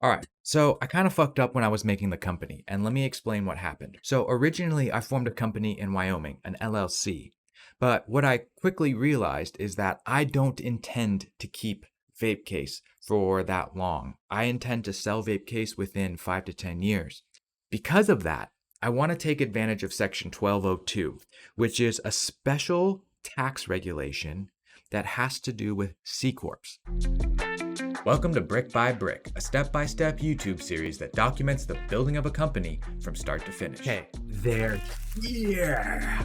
All right, so I kind of fucked up when I was making the company, and let me explain what happened. So originally, I formed a company in Wyoming, an LLC. But what I quickly realized is that I don't intend to keep Vape Case for that long. I intend to sell Vape Case within 5 to 10 years. Because of that, I want to take advantage of Section 1202, which is a special tax regulation that has to do with C-Corps. Welcome to Brick by Brick, a step-by-step YouTube series that documents the building of a company from start to finish. Okay, they're here.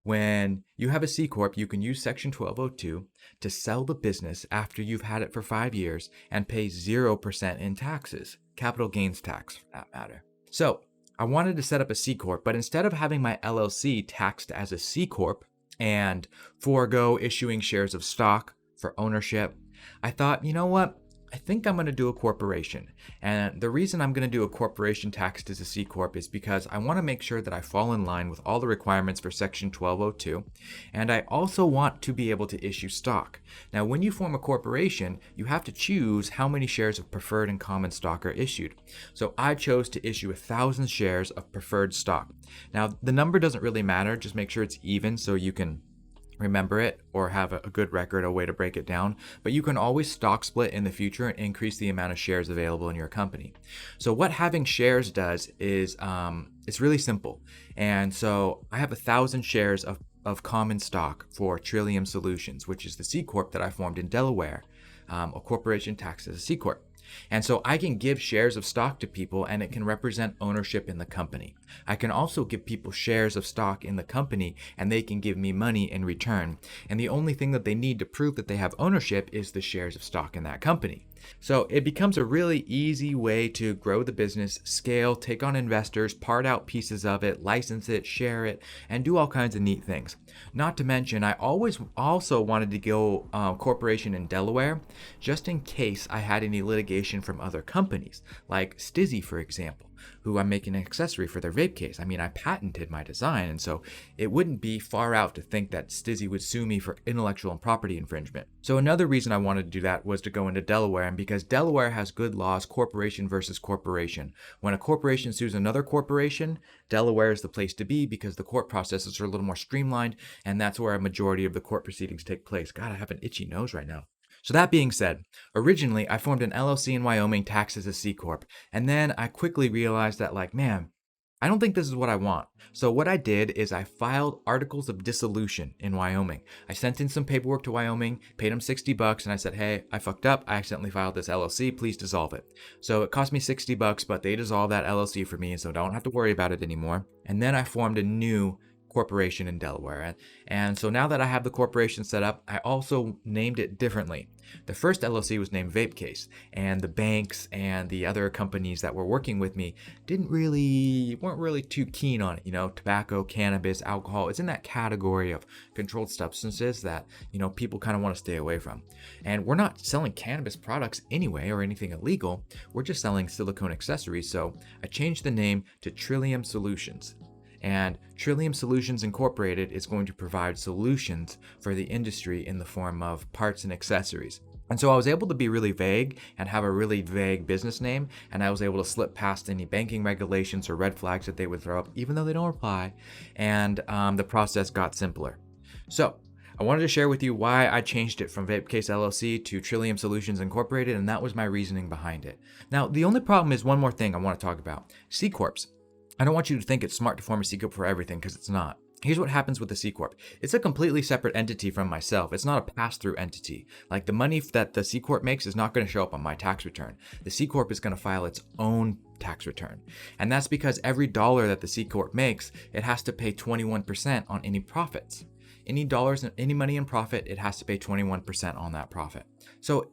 When you have a C-Corp, you can use Section 1202 to sell the business after you've had it for 5 years and pay 0% in taxes, capital gains tax for that matter. So, I wanted to set up a C-Corp, but instead of having my LLC taxed as a C-Corp and forego issuing shares of stock for ownership, I thought, you know what? I think I'm going to do a corporation. And the reason I'm going to do a corporation taxed as a C Corp is because I want to make sure that I fall in line with all the requirements for Section 1202. And I also want to be able to issue stock. Now, when you form a corporation, you have to choose how many shares of preferred and common stock are issued. So I chose to issue 1,000 shares of preferred stock. Now, the number doesn't really matter. Just make sure it's even so you can remember it or have a good record, a way to break it down. But you can always stock split in the future and increase the amount of shares available in your company. So what having shares does is it's really simple. And so I have 1,000 shares of common stock for Trillium Solutions, which is the C Corp that I formed in Delaware, a corporation taxed as a C Corp. And so I can give shares of stock to people and it can represent ownership in the company. I can also give people shares of stock in the company and they can give me money in return. And the only thing that they need to prove that they have ownership is the shares of stock in that company. So it becomes a really easy way to grow the business, scale, take on investors, part out pieces of it, license it, share it, and do all kinds of neat things. Not to mention, I always also wanted to go corporation in Delaware, just in case I had any litigation from other companies, like Stizzy, for example, who I'm making an accessory for their vape case. I mean, I patented my design, and so it wouldn't be far out to think that Stizzy would sue me for intellectual and property infringement. So another reason I wanted to do that was to go into Delaware, and because Delaware has good laws, corporation versus corporation. When a corporation sues another corporation, Delaware is the place to be because the court processes are a little more streamlined, and that's where a majority of the court proceedings take place. God, I have an itchy nose right now. So that being said, originally I formed an LLC in Wyoming taxed as a C Corp, and then I quickly realized that man, I don't think this is what I want. So what I did is I filed articles of dissolution in Wyoming. I sent in some paperwork to Wyoming, paid them $60, and I said, hey, I fucked up. I accidentally filed this LLC. Please dissolve it. So it cost me $60, but they dissolved that LLC for me, and so I don't have to worry about it anymore. And then I formed a new corporation in Delaware. And so now that I have the corporation set up, I also named it differently. The first LLC was named Vape Case, and the banks and the other companies that were working with me weren't really too keen on it. Tobacco, cannabis, alcohol, it's in that category of controlled substances that, people kind of want to stay away from. And we're not selling cannabis products anyway or anything illegal. We're just selling silicone accessories. So I changed the name to Trillium Solutions. And Trillium Solutions Incorporated is going to provide solutions for the industry in the form of parts and accessories. And so I was able to be really vague and have a really vague business name, and I was able to slip past any banking regulations or red flags that they would throw up, even though they don't apply, and the process got simpler. So I wanted to share with you why I changed it from Vape Case LLC to Trillium Solutions Incorporated, and that was my reasoning behind it. Now, the only problem is one more thing I want to talk about. C Corps. I don't want you to think it's smart to form a C Corp for everything, because it's not. Here's what happens with the C Corp. It's a completely separate entity from myself. It's not a pass-through entity. Like, the money that the C Corp makes is not going to show up on my tax return. The C Corp is going to file its own tax return. And that's because every dollar that the C Corp makes, it has to pay 21% on any profits. Any money in profit, it has to pay 21% on that profit. So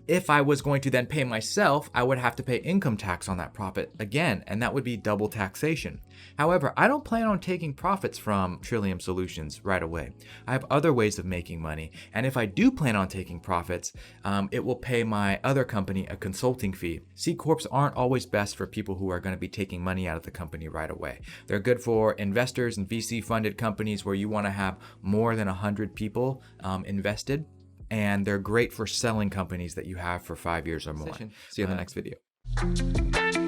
if I was going to then pay myself, I would have to pay income tax on that profit again, and that would be double taxation. However, I don't plan on taking profits from Trillium Solutions right away. I have other ways of making money, and if I do plan on taking profits, it will pay my other company a consulting fee. C Corps aren't always best for people who are going to be taking money out of the company right away. They're good for investors and VC-funded companies where you want to have more than 100 people invested. and they're great for selling companies that you have for 5 years or more. See you in the next video.